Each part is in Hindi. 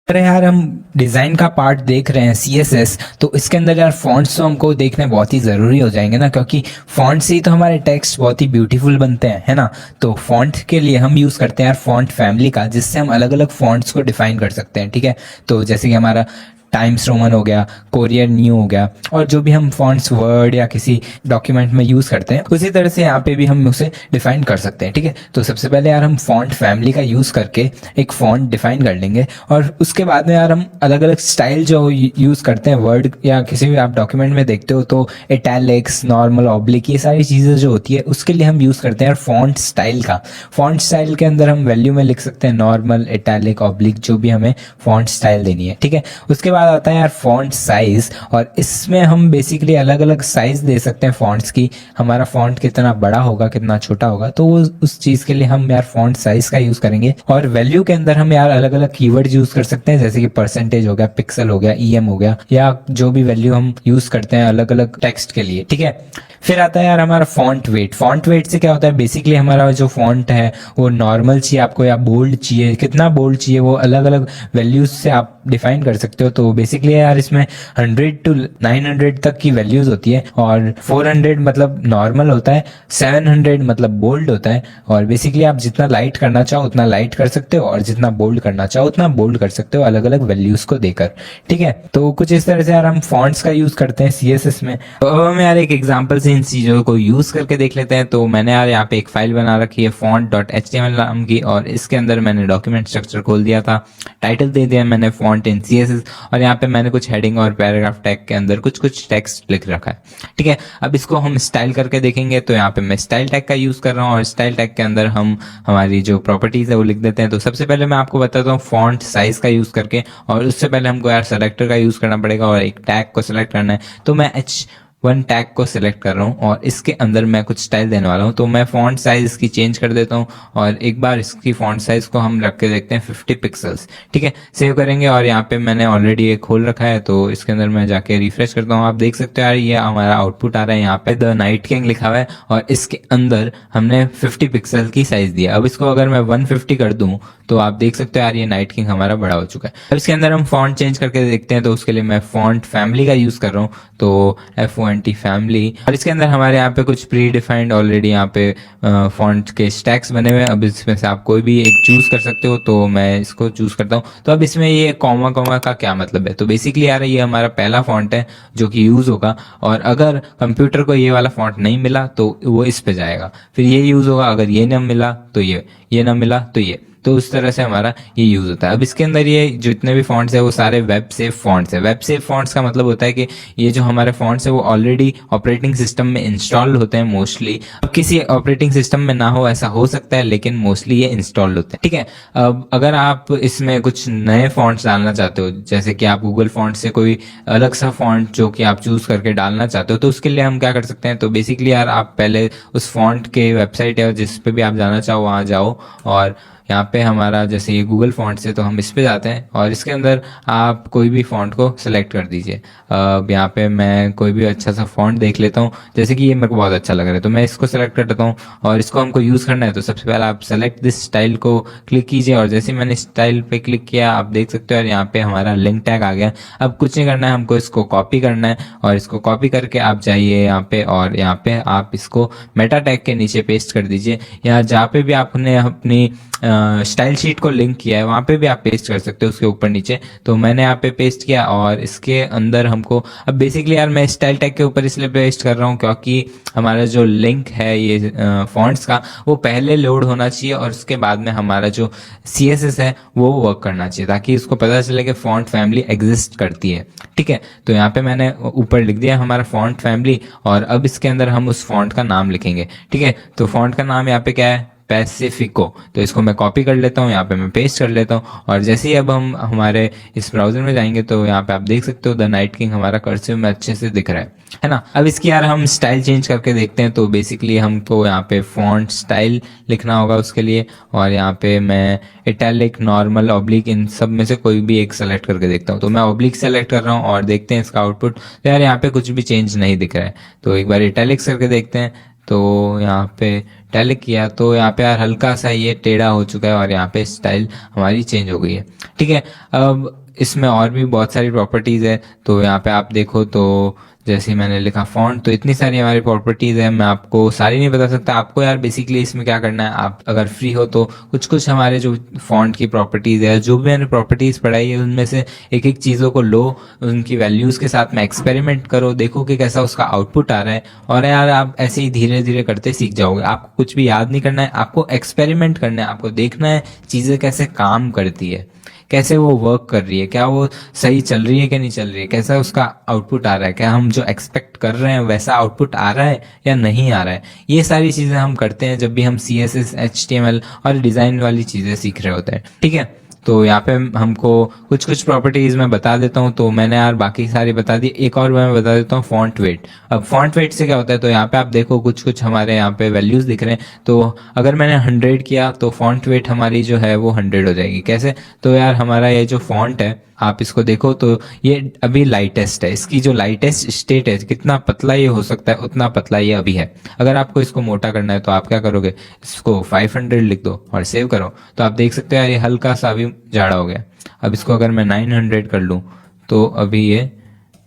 अरे यार, हम डिज़ाइन का पार्ट देख रहे हैं CSS, तो इसके अंदर यार फॉन्ट्स तो हमको देखने बहुत ही ज़रूरी हो जाएंगे ना, क्योंकि फॉन्ट से ही तो हमारे टेक्स्ट बहुत ही ब्यूटीफुल बनते हैं, है ना। तो फॉन्ट के लिए हम यूज़ करते हैं यार फॉन्ट फैमिली का, जिससे हम अलग अलग फॉन्ट्स को डिफाइन कर सकते हैं। ठीक है, तो जैसे कि हमारा टाइम्स रोमन हो गया, कोरियर न्यू हो गया, और जो भी हम फॉन्ट्स वर्ड या किसी डॉक्यूमेंट में यूज़ करते हैं उसी तरह से यहाँ पे भी हम उसे डिफाइन कर सकते हैं। ठीक है, तो सबसे पहले यार हम फॉन्ट फैमिली का यूज़ करके एक फॉन्ट डिफाइन कर लेंगे, और उसके बाद में यार हम अलग अलग स्टाइल जो यूज़ करते हैं वर्ड या किसी भी आप डॉक्यूमेंट में देखते हो, तो इटैलिक्स, नॉर्मल, ऑब्लिक, ये सारी चीज़ें जो होती है उसके लिए हम यूज़ करते हैं यार फॉन्ट स्टाइल का। फॉन्ट स्टाइल के अंदर हम वैल्यू में लिख सकते हैं नॉर्मल, इटैलिक, ऑब्लिक, जो भी हमें फॉन्ट स्टाइल देनी है। ठीक है, उसके बाद आता है यार फॉन्ट साइज, और इसमें हम बेसिकली अलग अलग साइज दे सकते हैं फॉन्ट्स की। हमारा फॉन्ट कितना बड़ा होगा, कितना छोटा होगा, तो वो उस चीज के लिए हम यार फॉन्ट साइज का यूज करेंगे। और वैल्यू के अंदर हम यार अलग अलग कीवर्ड यूज कर सकते हैं, जैसे कि परसेंटेज हो गया, पिक्सल हो गया, EM हो गया, या जो भी वैल्यू हम यूज करते हैं अलग अलग टेक्स्ट के लिए। ठीक है, फिर आता है यार हमारा फॉन्ट वेट। फॉन्ट वेट से क्या होता है, बेसिकली हमारा जो फॉन्ट है वो नॉर्मल चाहिए आपको या बोल्ड चाहिए, कितना बोल्ड चाहिए वो अलग अलग वैल्यूज से आप डिफाइन कर सकते हो। तो बेसिकली यार इसमें 100 to 900 तक की वैल्यूज होती है, और 400 मतलब नॉर्मल होता है, 700 मतलब बोल्ड होता है। और बेसिकली आप जितना लाइट करना चाहो उतना लाइट कर सकते हो, और जितना बोल्ड करना चाहो उतना बोल्ड कर सकते हो, अलग अलग वैल्यूज को देकर। ठीक है, तो कुछ इस तरह से यार हम फॉन्ट्स का यूज करते हैं CSS में। तो अब हम यार एक एग्जांपल से इन चीजों को यूज करके देख लेते हैं। तो मैंने यार यहाँ पे एक फाइल बना रखी है font.html नाम की, और इसके अंदर मैंने डॉक्यूमेंट स्ट्रक्चर खोल दिया था, टाइटल दे दिया मैंने फॉन्ट इन CSS, और यहाँ पे मैंने कुछ हेडिंग और पैराग्राफ टैग के अंदर कुछ कुछ टेक्स्ट लिख रखा है। ठीक है, अब इसको हम स्टाइल करके देखेंगे। तो यहाँ पे मैं स्टाइल टैग का यूज कर रहा हूँ, और स्टाइल टैग के अंदर हम हमारी जो प्रॉपर्टीज है वो लिख देते हैं। तो सबसे पहले मैं आपको बताता हूँ फॉन्ट साइज का यूज करके, और उससे पहले हमको यार सेलेक्टर का यूज करना पड़ेगा और एक टैग को सिलेक्ट करना है। तो मैं H1 टैग को सिलेक्ट कर रहा हूँ, और इसके अंदर मैं कुछ स्टाइल देने वाला हूँ। तो मैं फॉन्ट साइज इसकी चेंज कर देता हूँ, और एक बार इसकी फॉन्ट साइज को हम रख के देखते हैं 50 पिक्सल्स। ठीक है, सेव करेंगे, और यहाँ पे मैंने ऑलरेडी ये खोल रखा है, तो इसके अंदर मैं जाके रिफ्रेश करता हूँ। आप देख सकते हो यार ये हमारा आउटपुट आ रहा है, यहाँ पे द नाइट किंग लिखा हुआ है, और इसके अंदर हमने 50 पिक्सल की साइज दिया। अब इसको अगर मैं 150 कर दूं तो आप देख सकते हो यार ये नाइट किंग हमारा बड़ा हो चुका है। अब इसके अंदर हम फॉन्ट चेंज करके देखते हैं। तो उसके लिए मैं फॉन्ट फैमिली का यूज कर रहा हूँ, तो FONT फैमिली, और इसके अंदर हमारे यहाँ पे कुछ प्री डिफाइंड ऑलरेडी यहाँ पे फॉन्ट के स्टैक्स बने हुए हैं। अब इसमें से आप कोई भी एक चूज कर सकते हो, तो मैं इसको चूज करता हूँ। तो अब इसमें ये कॉमा कॉमा का क्या मतलब है, तो बेसिकली यार ये हमारा पहला फॉन्ट है जो कि यूज होगा, और अगर कंप्यूटर को ये वाला फॉन्ट नहीं मिला तो वो इस पे जाएगा, फिर ये यूज होगा, अगर ये ना मिला तो ये ना मिला तो ये। तो उस तरह से हमारा ये यूज होता है। अब इसके अंदर ये जितने भी फॉन्ट्स है वो सारे वेब सेफ फॉन्ट्स है। वेब सेफ फॉन्ट्स का मतलब होता है कि ये जो हमारे फॉन्ट्स है वो ऑलरेडी ऑपरेटिंग सिस्टम में इंस्टॉल होते हैं मोस्टली। अब किसी ऑपरेटिंग सिस्टम में ना हो ऐसा हो सकता है, लेकिन मोस्टली ये इंस्टॉल होते हैं। ठीक है, अब अगर आप इसमें कुछ नए फॉन्ट्स डालना चाहते हो, जैसे कि आप गूगल फॉन्ट से कोई अलग सा फॉन्ट जो कि आप चूज करके डालना चाहते हो, तो उसके लिए हम क्या कर सकते हैं, तो बेसिकली यार आप पहले उस फॉन्ट के वेबसाइट है जिस पे भी आप जाना चाहो वहाँ जाओ, और यहाँ पे हमारा जैसे ये गूगल फॉन्ट से, तो हम इस पे जाते हैं, और इसके अंदर आप कोई भी फॉन्ट को सिलेक्ट कर दीजिए। अब यहाँ पे मैं कोई भी अच्छा सा फॉन्ट देख लेता हूँ, जैसे कि ये मेरे को बहुत अच्छा लग रहा है, तो मैं इसको सिलेक्ट कर लेता हूँ, और इसको हमको यूज़ करना है। तो सबसे पहले आप सेलेक्ट दिस स्टाइल को क्लिक कीजिए, और जैसे मैंने स्टाइल पे क्लिक किया आप देख सकते हो, और यहाँ पे हमारा लिंक टैग आ गया। अब कुछ नहीं करना है, हमको इसको कॉपी करना है, और इसको कॉपी करके आप जाइए यहाँ पे, और यहाँ पे आप इसको मेटा टैग के नीचे पेस्ट कर दीजिए। यहाँ जहाँ पे भी आपने अपनी स्टाइल शीट को लिंक किया है वहां पे भी आप पेस्ट कर सकते हो उसके ऊपर नीचे। तो मैंने यहाँ पे पेस्ट किया, और इसके अंदर हमको अब बेसिकली यार मैं स्टाइल टैग के ऊपर इसलिए पेस्ट कर रहा हूँ क्योंकि हमारा जो लिंक है ये फॉन्ट्स का वो पहले लोड होना चाहिए, और उसके बाद में हमारा जो CSS है वो वर्क करना चाहिए, ताकि उसको पता चले कि फॉन्ट फैमिली एग्जिस्ट करती है। ठीक है, तो यहाँ पे मैंने ऊपर लिख दिया हमारा फॉन्ट फैमिली, और अब इसके अंदर हम उस फॉन्ट का नाम लिखेंगे। ठीक है, तो फॉन्ट का नाम यहाँ पे क्या है, पैसिफिको। तो इसको मैं कॉपी कर लेता हूँ, यहाँ पे मैं पेस्ट कर लेता हूँ, और जैसे ही अब हम हमारे इस ब्राउजर में जाएंगे तो यहाँ पे आप देख सकते हो द नाइट किंग हमारा कर्सिव में अच्छे से दिख रहा है ना। अब इसकी यार हम स्टाइल चेंज करके देखते हैं। तो बेसिकली हमको यहाँ पे फॉन्ट स्टाइल लिखना होगा उसके लिए, और यहाँ पे मैं इटैलिक, नॉर्मल, ऑब्लिक, इन सब में से कोई भी एक सेलेक्ट करके देखता हूँ। तो मैं ऑब्लिक सेलेक्ट कर रहा हूँ, और देखते हैं इसका आउटपुट। तो यार यहाँ पे कुछ भी चेंज नहीं दिख रहा है, तो एक बार इटैलिक्स करके देखते हैं। तो यहाँ पे डेलीट किया तो यहाँ पे यार हल्का सा ये टेढ़ा हो चुका है और यहाँ पे स्टाइल हमारी चेंज हो गई है। ठीक है, अब इसमें और भी बहुत सारी प्रॉपर्टीज़ है, तो यहाँ पे आप देखो तो जैसे मैंने लिखा फॉन्ट, तो इतनी सारी हमारी प्रॉपर्टीज़ है, मैं आपको सारी नहीं बता सकता। आपको यार बेसिकली इसमें क्या करना है, आप अगर फ्री हो तो कुछ कुछ हमारे जो फॉन्ट की प्रॉपर्टीज़ है, जो भी मैंने प्रॉपर्टीज़ पढ़ाई है, उनमें से एक एक चीज़ों को लो, उनकी वैल्यूज़ के साथ में एक्सपेरिमेंट करो, देखो कि कैसा उसका आउटपुट आ रहा है। और यार आप ऐसे ही धीरे धीरे करते सीख जाओगे। आपको कुछ भी याद नहीं करना है, आपको एक्सपेरिमेंट करना है, आपको देखना है चीज़ें कैसे काम करती है, कैसे वो वर्क कर रही है, क्या वो सही चल रही है कि नहीं चल रही है, कैसा उसका आउटपुट आ रहा है, क्या हम जो एक्सपेक्ट कर रहे हैं वैसा आउटपुट आ रहा है या नहीं आ रहा है। ये सारी चीज़ें हम करते हैं जब भी हम CSS, HTML और डिज़ाइन वाली चीज़ें सीख रहे होते हैं। ठीक है, तो यहाँ पे हमको कुछ कुछ प्रॉपर्टीज मैं बता देता हूँ, तो मैंने यार बाकी सारी बता दी, एक और मैं बता देता हूँ फॉन्ट वेट। अब फॉन्ट वेट से क्या होता है, तो यहाँ पे आप देखो कुछ कुछ हमारे यहाँ पे वैल्यूज दिख रहे हैं, तो अगर मैंने 100 किया तो फॉन्ट वेट हमारी जो है वो 100 हो जाएगी। कैसे, तो यार हमारा ये जो फॉन्ट है आप इसको देखो तो ये अभी लाइटेस्ट है, इसकी जो लाइटेस्ट स्टेट है, कितना पतला ये हो सकता है उतना पतला ये अभी है। अगर आपको इसको मोटा करना है तो आप क्या करोगे, इसको 500 लिख दो और सेव करो, तो आप देख सकते हो यार ये हल्का सा अभी जाड़ा हो गया। अब इसको अगर मैं 900 कर लूँ तो अभी ये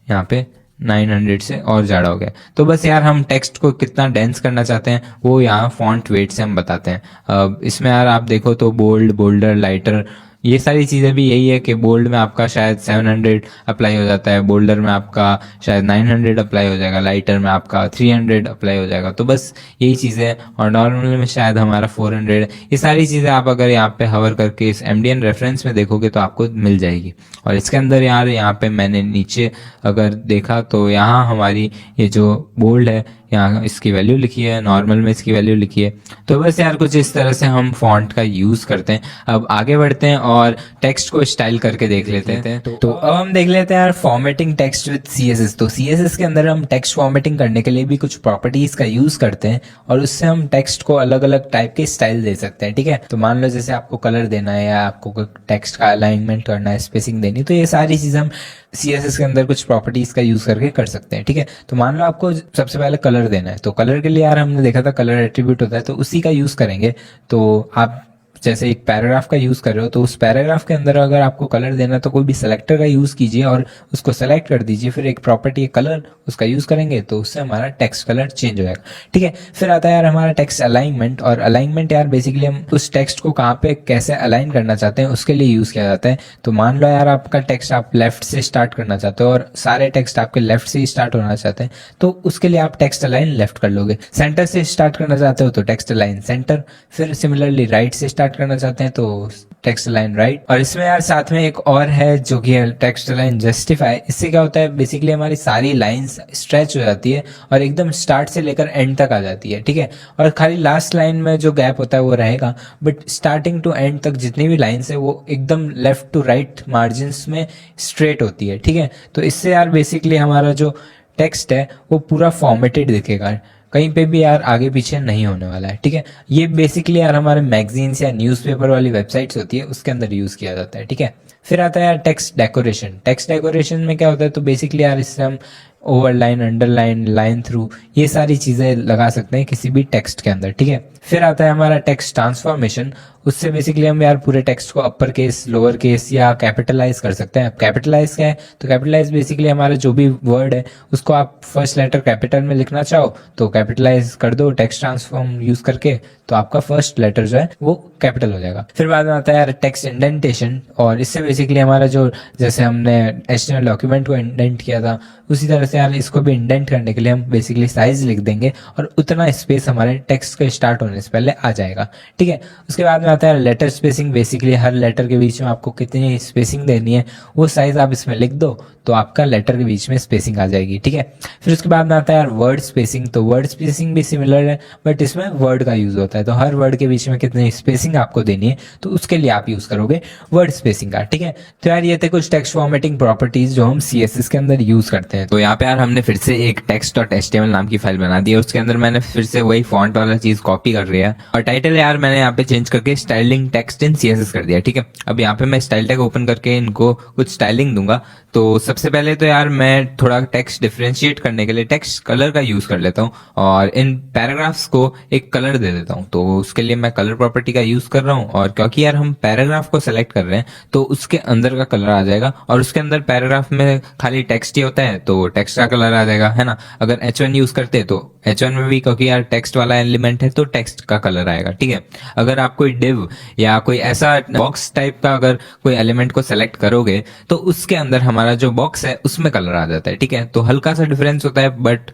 यहाँ पे 900 से और जाड़ा हो गया। तो बस यार हम टेक्स्ट को कितना डेंस करना चाहते हैं वो यहाँ फॉन्ट वेट से हम बताते हैं। अब इसमें यार आप देखो तो बोल्ड, बोल्डर, लाइटर, ये सारी चीज़ें भी यही है कि बोल्ड में आपका शायद 700 अप्लाई हो जाता है, बोल्डर में आपका शायद 900 अप्लाई हो जाएगा, लाइटर में आपका 300 अप्लाई हो जाएगा। तो बस यही चीज़ें हैं, और नॉर्मल में शायद हमारा 400। ये सारी चीज़ें आप अगर यहाँ पे हवर करके इस MDN रेफरेंस में देखोगे तो आपको मिल जाएगी। और इसके अंदर यार यहाँ पे मैंने नीचे अगर देखा तो यहाँ हमारी ये जो बोल्ड है यहाँ इसकी वैल्यू लिखी है, नॉर्मल में इसकी वैल्यू लिखी है। तो बस यार कुछ इस तरह से हम फॉन्ट का यूज़ करते हैं। अब आगे बढ़ते हैं और टेक्स्ट को स्टाइल करके देख लेते हैं। तो अब हम देख लेते हैं यार फॉर्मेटिंग टेक्स्ट विद CSS। तो CSS के अंदर हम टेक्स्ट फॉर्मेटिंग करने के लिए भी कुछ प्रॉपर्टीज का यूज़ करते हैं और उससे हम टेक्स्ट को अलग अलग टाइप के स्टाइल दे सकते हैं। ठीक है, तो मान लो जैसे आपको कलर देना है या आपको टेक्स्ट का अलाइनमेंट करना है, स्पेसिंग देनी, तो ये सारी चीज़ें हम CSS के अंदर कुछ प्रॉपर्टीज का यूज करके कर सकते हैं। ठीक है, तो मान लो आपको सबसे पहले कलर देना है, तो कलर के लिए यार हमने देखा था कलर एट्रीब्यूट होता है, तो उसी का यूज करेंगे। तो आप जैसे एक पैराग्राफ का यूज कर रहे हो तो उस पैराग्राफ के अंदर अगर आपको कलर देना है तो कोई भी सेलेक्टर का यूज कीजिए और उसको सेलेक्ट कर दीजिए, फिर एक प्रॉपर्टी है कलर, उसका यूज करेंगे तो उससे हमारा टेक्स्ट कलर चेंज हो जाएगा। ठीक है, फिर आता है यार हमारा टेक्स्ट अलाइनमेंट। और अलाइनमेंट यार बेसिकली हम उस टेक्स्ट को कहाँ पे कैसे अलाइन करना चाहते हैं उसके लिए यूज किया जाता है। तो मान लो यार आपका टेक्स्ट आप लेफ्ट से स्टार्ट करना चाहते हो और सारे टेक्स्ट आपके लेफ्ट से ही स्टार्ट होना चाहते हैं, तो उसके लिए आप टेक्स्ट अलाइन लेफ्ट कर लोगे। सेंटर से स्टार्ट करना चाहते हो तो टेक्स्ट अलाइन सेंटर, फिर सिमिलरली राइट से स्टार्ट करना चाहते हैं तो टेक्स्ट लाइन राइट। और इसमें यार साथ में एक और है जो कि है टेक्स्ट लाइन जस्टिफाई। इससे क्या होता है, बेसिकली हमारी सारी लाइंस स्ट्रेच हो जाती है और एकदम स्टार्ट से लेकर एंड तक आ जाती है। ठीक है, और खाली लास्ट लाइन में जो गैप होता है वो रहेगा, बट स्टार्टिंग टू एंड तक जितनी भी लाइंस है वो एकदम लेफ्ट टू राइट मार्जिन्स में स्ट्रेट होती है। ठीक है, तो इससे यार बेसिकली हमारा जो टेक्स्ट है वो पूरा फॉर्मेटेड दिखेगा, कहीं पे भी यार आगे पीछे नहीं होने वाला है। ठीक है, ये बेसिकली यार हमारे मैगजीन्स या न्यूज़पेपर वाली वेबसाइट्स होती है उसके अंदर यूज़ किया जाता है। ठीक है, फिर आता है यार टेक्स्ट डेकोरेशन। टेक्स्ट डेकोरेशन में क्या होता है, तो बेसिकली यार इससे हम ओवरलाइन, अंडरलाइन, लाइन थ्रू, ये सारी चीज़ें लगा सकते हैं किसी भी टेक्स्ट के अंदर। ठीक है, फिर आता है हमारा टेक्स्ट ट्रांसफॉर्मेशन। उससे बेसिकली हम यार पूरे टेक्स्ट को अपर केस, लोअर केस या कैपिटलाइज कर सकते हैं। कैपिटलाइज क्या है, तो कैपिटलाइज बेसिकली हमारा जो भी वर्ड है उसको आप फर्स्ट लेटर कैपिटल में लिखना चाहो तो कैपिटलाइज कर दो टेक्स्ट ट्रांसफॉर्म यूज करके, तो आपका फर्स्ट लेटर जो है वो कैपिटल हो जाएगा। फिर बाद में आता है यार टेक्स्ट इंडेंटेशन, और इससे बेसिकली हमारा जो जैसे हमने HTML डॉक्यूमेंट को इंडेंट किया था उसी तरह से यार इसको भी इंडेंट करने के लिए हम बेसिकली साइज लिख देंगे और उतना स्पेस हमारे टेक्स्ट के स्टार्ट होने से पहले आ जाएगा। ठीक है, उसके बाद में आता है लेटर स्पेसिंग। बेसिकली हर लेटर के बीच में आपको कितनी स्पेसिंग देनी है वो साइज आप इसमें लिख दो तो आपका लेटर के बीच में स्पेसिंग आ जाएगी। ठीक है, फिर उसके बाद में आता है यार वर्ड स्पेसिंग। तो वर्ड स्पेसिंग भी सिमिलर है बट इसमें वर्ड का यूज होता है, तो हर वर्ड के बीच में कितनी स्पेसिंग आपको देनी है तो उसके लिए आप यूज करोगे वर्ड स्पेसिंग का। ठीक है। ठीक है। तो यार ये थे कुछ टेक्स्ट फॉर्मेटिंग प्रॉपर्टीज जो हम CSS के अंदर यूज करते हैं। तो यहाँ पे यार हमने फिर से एक text.html नाम की फाइल बना दी है, उसके अंदर मैंने फिर से वही फॉन्ट वाला चीज कॉपी कर लिया और टाइटल यार मैंने यहाँ पे चेंज करके स्टाइलिंग टेक्स्ट इन CSS कर दिया, ठीक है। अब यहाँ पे मैं स्टाइल टैग ओपन करके इनको कुछ स्टाइलिंग दूंगा। तो सबसे पहले तो यार मैं थोड़ा टेक्स्ट डिफरेंशिएट करने के लिए टेक्स्ट कलर का यूज कर लेता हूँ और इन पैराग्राफ्स को एक कलर दे देता हूँ। तो उसके लिए मैं कलर प्रॉपर्टी का यूज कर रहा हूँ और क्योंकि यार हम पैराग्राफ को सेलेक्ट कर रहे हैं तो उसके अंदर का कलर आ जाएगा और उसके अंदर पैराग्राफ में खाली टेक्स्ट ही होता है तो टेक्स्ट का कलर आ जाएगा, है ना। अगर H1 यूज करते हैं तो H1 में भी क्योंकि यार टेक्स्ट वाला एलिमेंट है तो टेक्स्ट का कलर आएगा, ठीक है। अगर आप कोई डिव या कोई ऐसा बॉक्स टाइप का अगर कोई एलिमेंट को सेलेक्ट करोगे तो उसके अंदर हमारा जो बॉक्स है उसमें कलर आ जाता है, ठीक है। तो हल्का सा डिफरेंस होता है बट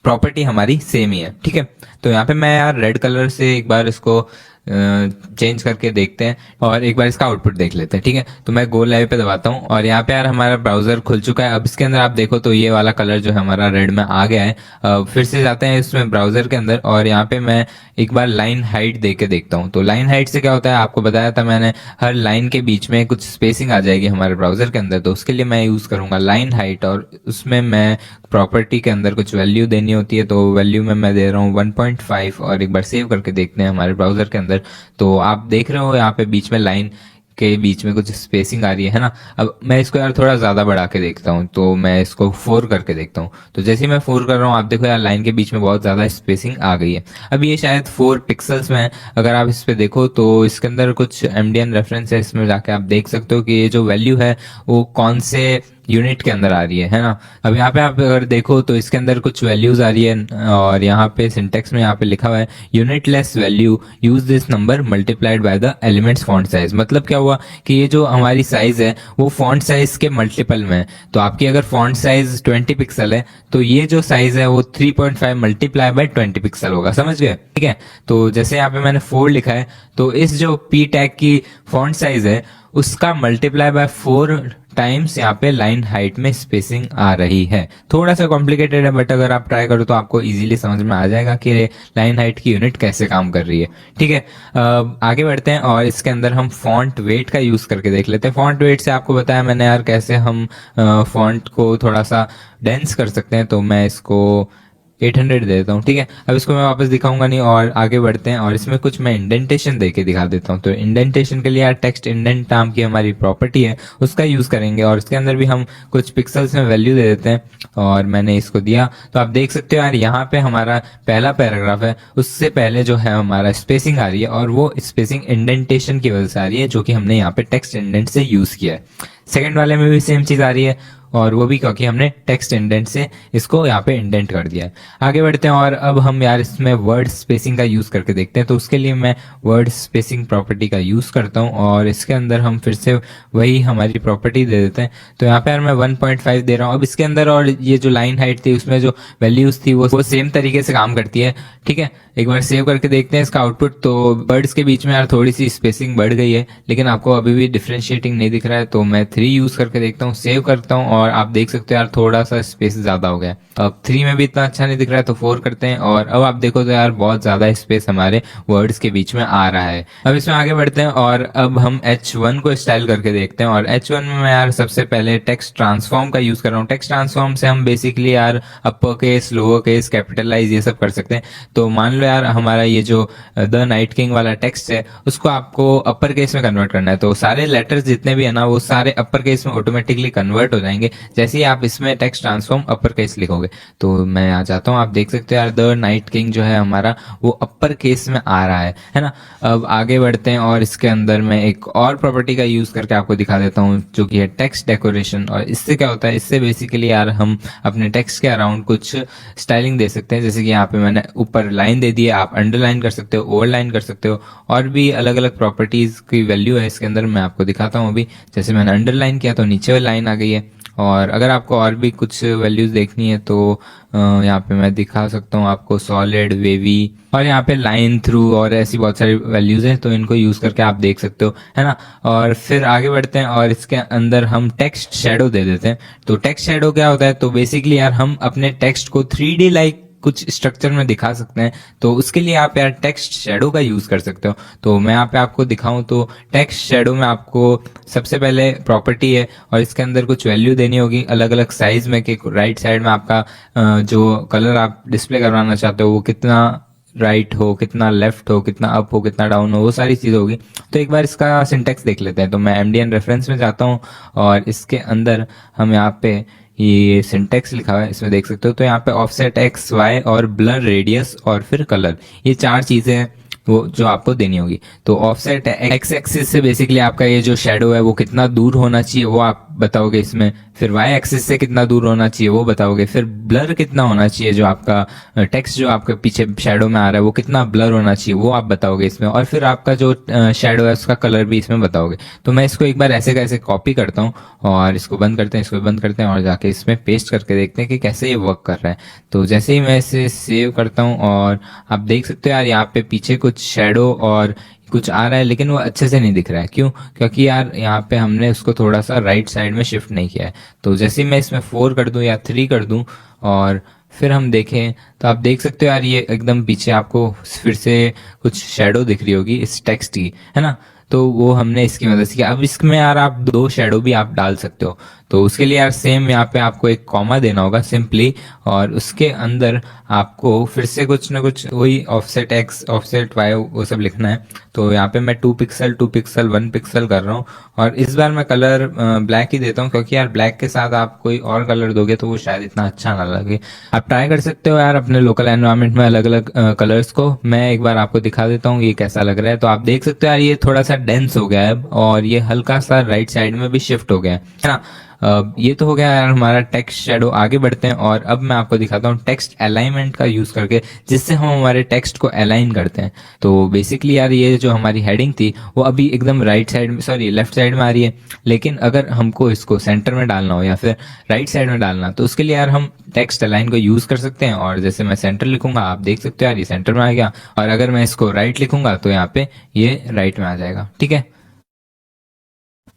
प्रॉपर्टी हमारी सेम ही है, ठीक है। तो यहाँ पे मैं यार रेड कलर से एक बार इसको चेंज करके देखते हैं और एक बार इसका आउटपुट देख लेते हैं, ठीक है। तो मैं गो लाइव पे दबाता हूँ और यहाँ पे यार हमारा ब्राउजर खुल चुका है। अब इसके अंदर आप देखो तो ये वाला कलर जो है हमारा रेड में आ गया है। फिर से जाते हैं इसमें ब्राउजर के अंदर और यहाँ पे मैं एक बार लाइन हाइट दे के देखता हूँ। तो लाइन हाइट से क्या होता है आपको बताया था मैंने, हर लाइन के बीच में कुछ स्पेसिंग आ जाएगी हमारे ब्राउजर के अंदर। तो उसके लिए मैं यूज करूंगा लाइन हाइट और उसमें मैं प्रॉपर्टी के अंदर कुछ वैल्यू देनी होती है। तो वैल्यू में मैं दे रहा हूँ 1.5 और एक बार सेव करके देखते हैं हमारे ब्राउजर के अंदर। तो आप देख रहे हो यहाँ पे बीच में लाइन के बीच में कुछ स्पेसिंग आ रही है ना। अब मैं इसको यार थोड़ा ज्यादा बढ़ा के देखता हूँ तो मैं इसको 4 करके देखता हूँ। तो जैसे ही मैं 4 कर रहा हूँ आप देखो यार लाइन के बीच में बहुत ज्यादा स्पेसिंग आ गई है। अब ये शायद 4 पिक्सल्स में है। अगर आप इस पे देखो तो इसके अंदर कुछ MDN रेफरेंस है, इसमें जाके आप देख सकते हो कि ये जो वैल्यू है वो कौन से यूनिट के अंदर आ रही है ना। अब यहाँ पे आप अगर देखो तो इसके अंदर कुछ वैल्यूज आ रही है और यहाँ पे सिंटेक्स में यहाँ पे लिखा हुआ है unitless value use this number multiplied by the elements font size. मतलब क्या हुआ कि ये जो हमारी साइज है वो फॉन्ट साइज के मल्टीपल में है। तो आपकी अगर फॉन्ट साइज 20 पिक्सल है तो ये जो साइज है वो 3.5 मल्टीप्लाई बाय 20 पिक्सल होगा, समझ गए, ठीक है। तो जैसे यहाँ पे मैंने 4 लिखा है तो इस जो P टैग की फॉन्ट साइज है उसका मल्टीप्लाई बाय 4 टाइम्स यहाँ पे लाइन हाइट में स्पेसिंग आ रही है। थोड़ा सा कॉम्प्लिकेटेड है बट अगर आप ट्राई करो तो आपको इजीली समझ में आ जाएगा कि लाइन हाइट की यूनिट कैसे काम कर रही है, ठीक है। आगे बढ़ते हैं और इसके अंदर हम फॉन्ट वेट का यूज करके देख लेते हैं। फॉन्ट वेट से आपको बताया मैंने यार कैसे हम फॉन्ट को थोड़ा सा डेंस कर सकते हैं। तो मैं इसको 800 दे देता हूँ, ठीक है। अब इसको मैं वापस दिखाऊंगा नहीं और आगे बढ़ते हैं और इसमें कुछ मैं इंडेंटेशन दे के दिखा देता हूँ। तो इंडेंटेशन के लिए यार टेक्स्ट इंडेंट नाम की हमारी प्रॉपर्टी है उसका यूज करेंगे और इसके अंदर भी हम कुछ पिक्सल्स में वैल्यू दे देते हैं और मैंने इसको दिया। तो आप देख सकते हो यार यहाँ पे हमारा पहला पैराग्राफ है उससे पहले जो है हमारा स्पेसिंग आ रही है और वो स्पेसिंग इंडेंटेशन की वजह से आ रही है जो कि हमने यहाँ पे टेक्स्ट इंडेंट से यूज किया है। सेकंड वाले में भी सेम चीज आ रही है और वो भी क्योंकि हमने टेक्स्ट इंडेंट से इसको यहाँ पे इंडेंट कर दिया है। आगे बढ़ते हैं और अब हम यार इसमें वर्ड स्पेसिंग का यूज करके देखते हैं। तो उसके लिए मैं वर्ड स्पेसिंग प्रॉपर्टी का यूज करता हूँ और इसके अंदर हम फिर से वही हमारी प्रॉपर्टी दे देते हैं। तो यहाँ पे यार मैं 1.5 दे रहा हूँ। अब इसके अंदर और ये जो लाइन हाइट थी उसमें जो वैल्यूज थी वो सेम तरीके से काम करती है, ठीक है। एक बार सेव करके देखते हैं इसका आउटपुट। तो वर्ड्स के बीच में यार थोड़ी सी स्पेसिंग बढ़ गई है लेकिन आपको अभी भी डिफरेंशिएटिंग नहीं दिख रहा है। तो मैं 3 यूज करके देखता हूँ, सेव करता हूँ और आप देख सकते हो यार थोड़ा सा स्पेस ज्यादा हो गया। अब 3 में भी इतना अच्छा नहीं दिख रहा है तो 4 करते हैं और अब आप देखो तो यार बहुत ज्यादा स्पेस हमारे वर्ड्स के बीच में आ रहा है। अब इसमें आगे बढ़ते हैं और अब हम H1 को स्टाइल करके देखते हैं और H1 में मैं यार सबसे पहले टेक्स्ट ट्रांसफॉर्म का यूज कर रहा हूँ। टेक्स्ट ट्रांसफॉर्म से हम बेसिकली यार upper case, lower case, capitalize ये सब कर सकते हैं। तो मान लो यार हमारा ये जो द नाइट किंग वाला टेक्स्ट है उसको आपको अपर केस में कन्वर्ट करना है। तो सारे लेटर्स जितने भी है ना वो सारे अपर केस में ऑटोमेटिकली कन्वर्ट हो जाएंगे जैसे ही आप इसमें टेक्स्ट ट्रांसफॉर्म अपर केस लिखोगे। तो मैं आ जाता हूँ, आप देख सकते हो यार द नाइट किंग जो है हमारा वो अपर केस में आ रहा है ना। अब आगे बढ़ते हैं और इसके अंदर मैं एक और प्रॉपर्टी का यूज करके आपको दिखा देता हूँ जो कि है टेक्स्ट डेकोरेशन। और इससे क्या होता है, इससे बेसिकली यार हम अपने टेक्स्ट के अराउंड कुछ स्टाइलिंग दे सकते हैं। जैसे कि यहाँ पे मैंने ऊपर लाइन दे दी है, आप अंडरलाइन कर सकते हो, ओवरलाइन कर सकते हो और भी अलग अलग प्रॉपर्टीज की वैल्यू है इसके अंदर। मैं आपको दिखाता हूँ अभी। जैसे मैंने अंडरलाइन किया तो नीचे वाली लाइन आ गई है और अगर आपको और भी कुछ वैल्यूज देखनी है तो यहाँ पे मैं दिखा सकता हूँ आपको सॉलिड, वेवी और यहाँ पे लाइन थ्रू और ऐसी बहुत सारी वैल्यूज हैं तो इनको यूज करके आप देख सकते हो, है ना। और फिर आगे बढ़ते हैं और इसके अंदर हम टेक्स्ट शेडो दे देते हैं। तो टेक्स्ट शेडो क्या होता है, तो बेसिकली यार हम अपने टेक्स्ट को 3D लाइक कुछ स्ट्रक्चर में दिखा सकते हैं, तो उसके लिए आप यार टेक्स्ट शेडो का यूज कर सकते हो। तो मैं यहाँ पे आपको दिखाऊं तो टेक्स्ट शेडो में आपको सबसे पहले प्रॉपर्टी है और इसके अंदर कुछ वैल्यू देनी होगी अलग अलग साइज में, कि राइट साइड में आपका जो कलर आप डिस्प्ले करवाना चाहते हो वो कितना राइट हो, कितना लेफ्ट हो, कितना अप हो, कितना डाउन हो, वो सारी चीज़ होगी। तो एक बार इसका सिंटेक्स देख लेते हैं। तो मैं MDN रेफरेंस में जाता हूँ और इसके अंदर हम यहाँ पे ये सिंटेक्स लिखा हुआ है, इसमें देख सकते हो। तो यहाँ पे ऑफसेट एक्स वाई और ब्लर रेडियस और फिर कलर, ये 4 चीज़ें हैं वो जो आपको देनी होगी। तो ऑफसेट एक्स एक्सिस से बेसिकली आपका ये जो शेडो है वो कितना दूर होना चाहिए वो आप बताओगे इसमें, फिर वाई एक्सिस से कितना दूर होना चाहिए वो बताओगे, फिर ब्लर कितना होना चाहिए, जो आपका टेक्स्ट जो आपके पीछे शेडो में आ रहा है वो कितना ब्लर होना चाहिए वो आप बताओगे इसमें, और फिर आपका जो शेडो है उसका कलर भी इसमें बताओगे। तो मैं इसको एक बार ऐसे कैसे कॉपी करता हूँ और इसको बंद करते हैं, इसको बंद करते हैं और जाके इसमें पेस्ट करके देखते हैं कि कैसे ये वर्क कर रहा है। तो जैसे ही मैं इसे सेव करता हूँ और आप देख सकते हो यार यहाँ पे पीछे कुछ शेडो और कुछ आ रहा है, लेकिन वो अच्छे से नहीं दिख रहा है। क्यों? क्योंकि यार यहाँ पे हमने उसको थोड़ा सा राइट साइड में शिफ्ट नहीं किया है। तो जैसे ही मैं इसमें 4 कर दूं या 3 कर दूं और फिर हम देखें तो आप देख सकते हो यार ये एकदम पीछे आपको फिर से कुछ शेडो दिख रही होगी इस टेक्स्ट की, है ना। तो वो हमने इसकी मदद से किया। अब इसमें यार आप 2 शेडो भी आप डाल सकते हो। तो उसके लिए यार सेम यहाँ पे आपको एक कॉमा देना होगा सिंपली, और उसके अंदर आपको फिर से कुछ ना कुछ वही ऑफसेट एक्स ऑफसेट वाई वो सब लिखना है। तो यहाँ पे मैं 2 पिक्सल 2 पिक्सल 1 पिक्सल कर रहा हूँ और इस बार मैं कलर ब्लैक ही देता हूँ, क्योंकि यार ब्लैक के साथ आप कोई और कलर दोगे तो वो शायद इतना अच्छा ना लगे। आप ट्राई कर सकते हो यार अपने लोकल एनवायरनमेंट में अलग अलग कलर्स को। मैं एक बार आपको दिखा देता हूँ ये कैसा लग रहा है। तो आप देख सकते हो यार ये थोड़ा सा डेंस हो गया है और ये हल्का सा राइट साइड में भी शिफ्ट हो गया है ना। ये तो हो गया यार हमारा टेक्स्ट शेडो। आगे बढ़ते हैं और अब मैं आपको दिखाता हूँ टेक्स्ट अलाइनमेंट का यूज करके, जिससे हम हमारे टेक्स्ट को अलाइन करते हैं। तो बेसिकली यार ये जो हमारी हेडिंग थी वो अभी एकदम राइट साइड में, सॉरी लेफ्ट साइड में आ रही है, लेकिन अगर हमको इसको सेंटर में डालना हो या फिर राइट साइड में डालना, तो उसके लिए यार हम टेक्स्ट अलाइन को यूज कर सकते हैं। और जैसे मैं सेंटर लिखूंगा, आप देख सकते हो यार ये सेंटर में आ गया, और अगर मैं इसको राइट लिखूंगा तो यहाँ पे ये राइट में आ जाएगा। ठीक है,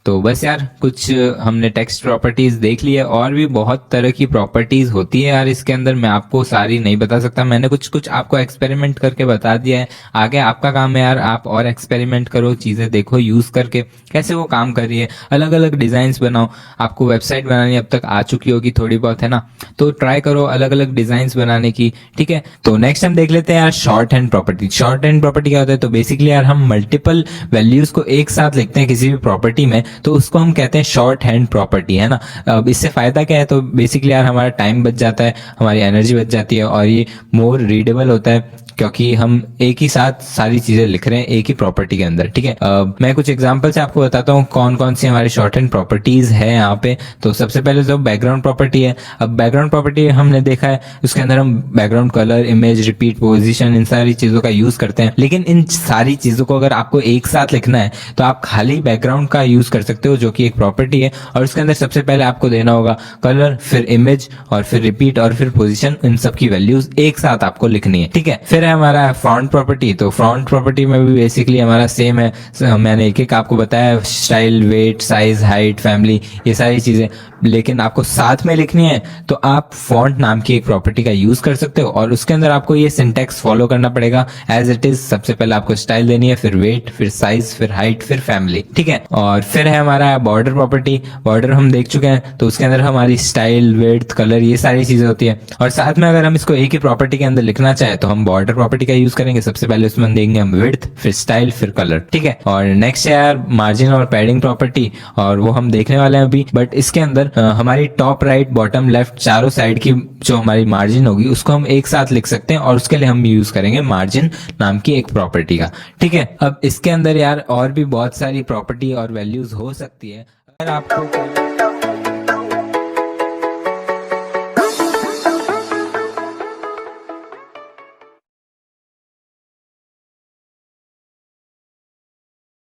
तो बस यार कुछ हमने टेक्स्ट प्रॉपर्टीज देख ली है। और भी बहुत तरह की प्रॉपर्टीज होती है यार इसके अंदर, मैं आपको सारी नहीं बता सकता। मैंने कुछ कुछ आपको एक्सपेरिमेंट करके बता दिया है। आगे आपका काम है यार आप और एक्सपेरिमेंट करो, चीजें देखो यूज करके कैसे वो काम कर रही है, अलग अलग डिजाइन बनाओ। आपको वेबसाइट बनानी अब तक आ चुकी होगी थोड़ी बहुत, है ना, तो ट्राई करो अलग अलग डिजाइन बनाने की। ठीक है, तो नेक्स्ट हम देख लेते हैं यार short hand property. Short hand property क्या होता है? तो बेसिकली यार हम मल्टीपल वैल्यूज को एक साथ लिखते हैं किसी भी प्रॉपर्टी में, तो उसको हम कहते हैं शॉर्ट हैंड प्रॉपर्टी, है ना। अब इससे फायदा क्या है? तो बेसिकली यार हमारा टाइम बच जाता है, हमारी एनर्जी बच जाती है, और ये मोर रीडेबल होता है क्योंकि हम एक ही साथ सारी चीजें लिख रहे हैं एक ही प्रॉपर्टी के अंदर। ठीक है, मैं कुछ एग्जांपल से आपको बताता हूँ कौन कौन सी हमारी शॉर्ट हैंड प्रॉपर्टीज है यहाँ पे। तो सबसे पहले तो बैकग्राउंड प्रॉपर्टी है। अब बैकग्राउंड प्रॉपर्टी हमने देखा है, उसके अंदर हम background colour, image, repeat, position, इन सारी चीजों का यूज करते हैं। लेकिन इन सारी चीजों को अगर आपको एक साथ लिखना है तो आप खाली बैकग्राउंड का यूज कर सकते हो, जो कि एक प्रॉपर्टी है, और उसके अंदर सबसे पहले आपको देना होगा कलर, फिर इमेज, और फिर रिपीट, और फिर पोजीशन। इन सब की वैल्यूज एक साथ आपको लिखनी है। ठीक है, फिर है हमारा फ्रंट प्रॉपर्टी। तो फ्रंट प्रॉपर्टी में भी बेसिकली हमारा सेम है, मैंने एक एक आपको बताया, style, weight, size, height, family, ये सारी चीजें। लेकिन आपको साथ में लिखनी है तो आप फॉन्ट नाम की एक प्रॉपर्टी का यूज कर सकते हो, और उसके अंदर आपको ये सिंटेक्स फॉलो करना पड़ेगा एज इट इज। सबसे पहले आपको स्टाइल देनी है, फिर वेट, फिर साइज, फिर हाइट, फिर फैमिली। ठीक है, और फिर है हमारा बॉर्डर प्रॉपर्टी। बॉर्डर हम देख चुके हैं, तो उसके अंदर हमारी स्टाइल, वेट, कलर, ये सारी चीजें होती है। और साथ में अगर हम इसको एक ही प्रॉपर्टी के अंदर लिखना चाहे तो हम बॉर्डर प्रॉपर्टी का यूज करेंगे। सबसे पहले उसमें देंगे हम विड्थ, फिर स्टाइल, फिर कलर। ठीक है, और नेक्स्ट है यार मार्जिन और पैडिंग प्रॉपर्टी, और वो हम देखने वाले हैं अभी। बट इसके अंदर हमारी टॉप, राइट, बॉटम, लेफ्ट, चारों साइड की जो हमारी मार्जिन होगी उसको हम एक साथ लिख सकते हैं, और उसके लिए हम यूज करेंगे मार्जिन नाम की एक प्रॉपर्टी का। ठीक है, अब इसके अंदर यार और भी बहुत सारी प्रॉपर्टी और वैल्यूज हो सकती है। अगर आपको